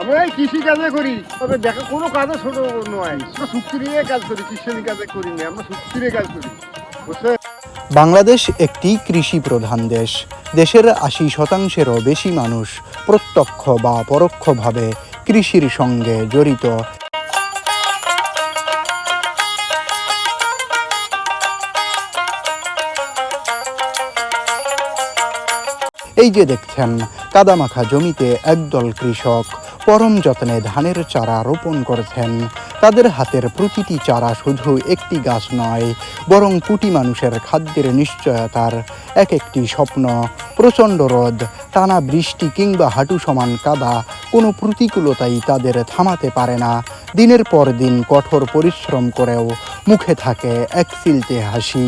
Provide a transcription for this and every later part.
আমরা এই কৃষি কাজে করি, তবে দেখা কোনো কাজে ছোট নয়। আমরা চুক্তি নিয়ে কাজ করি, কৃষি কাজে করি না, আমরা চুক্তি নিয়ে কাজ করি, বুঝছেন? বাংলাদেশ একটি কৃষি প্রধান দেশ। দেশের ৮০%-এরও বেশি মানুষ প্রত্যক্ষ বা পরোক্ষভাবে কৃষির সঙ্গে জড়িত। এই যে দেখছেন, কাদামাখা জমিতে একদল কৃষক পরম যত্নে ধানের চারা রোপণ করেছেন। তাদের হাতের প্রতিটি চারা শুধু একটি গাছ নয়, বরং কোটি মানুষের খাদ্যের নিশ্চয়তার এক একটি স্বপ্ন। প্রচণ্ড রোদ, টানা বৃষ্টি কিংবা হাঁটু সমান কাদা, কোনো প্রতিকূলতাই তাদের থামাতে পারে না। দিনের পর দিন কঠোর পরিশ্রম করেও মুখে থাকে এক চিলতে হাসি,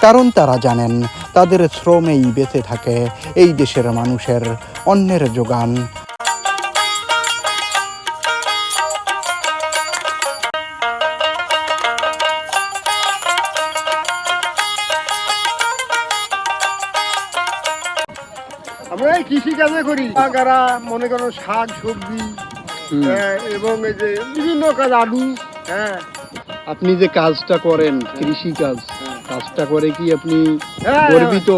কারণ তারা জানেন তাদের শ্রমেই বেঁচে থাকে এই দেশের মানুষের অন্নের যোগান। আমরা এই কৃষি কাজে করি, যারা মনে করো শাক সবজি, এবং এই যে বিভিন্ন কাজ, আলু। হ্যাঁ, আপনি যে কাজটা করেন, কৃষি কাজটা করে কি আপনি হ্যাঁ, গর্বিত?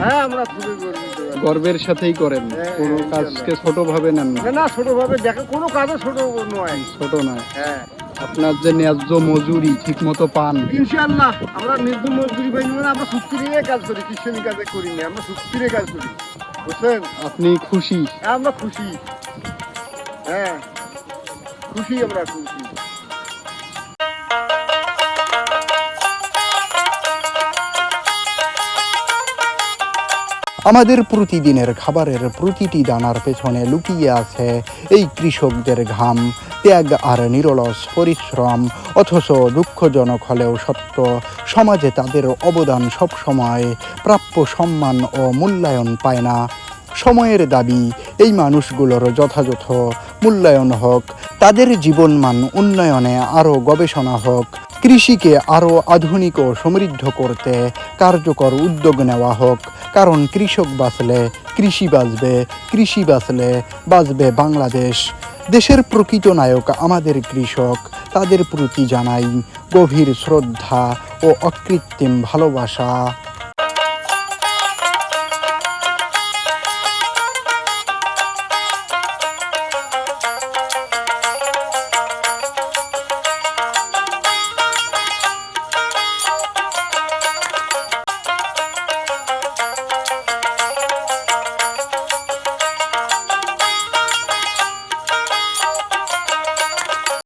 হ্যাঁ, আমরা খুবই গর্বিত। গর্বের সাথেই করেন, কোনো কাজকে ছোট ভাবে নেন না? না, ছোট ভাবে দেখা কোনো কাজে ছোট নয়। ছোট নয়। হ্যাঁ, আপনার যে ন্যায্য মজুরি ঠিক মতো পান? ইনশাআল্লাহ আমরা ন্যায্য মজুরি পাই, মানে আমরা চুক্তি নিয়ে কাজ করি, কৃষি কাজে করি না, আমরা চুক্তি নিয়ে কাজ করি, বুঝছেন? আপনি খুশি? আমরা খুশি, হ্যাঁ খুশি, আমরা খুশি। আমাদের প্রতিদিনের খাবারের প্রতিটি দানার পেছনে লুকিয়ে আছে এই কৃষকদের ঘাম, ত্যাগ আর নিরলস পরিশ্রম। অথচ দুঃখজনক হলেও সত্য, সমাজে তাদের অবদান সবসময় প্রাপ্য সম্মান ও মূল্যায়ন পায় না। সময়ের দাবি এই মানুষগুলোর যথাযথ মূল্যায়ন হোক, তাদের জীবনমান উন্নয়নে আরও গবেষণা হোক, কৃষিকে আরও আধুনিক ও সমৃদ্ধ করতে কার্যকর উদ্যোগ নেওয়া হোক। কারণ কৃষক বাঁচলে কৃষি বাঁচবে, কৃষি বাঁচলে বাঁচবে বাংলাদেশ। দেশের প্রকৃত নায়ক আমাদের কৃষক, তাদের প্রতি জানাই গভীর শ্রদ্ধা ও অকৃত্রিম ভালোবাসা।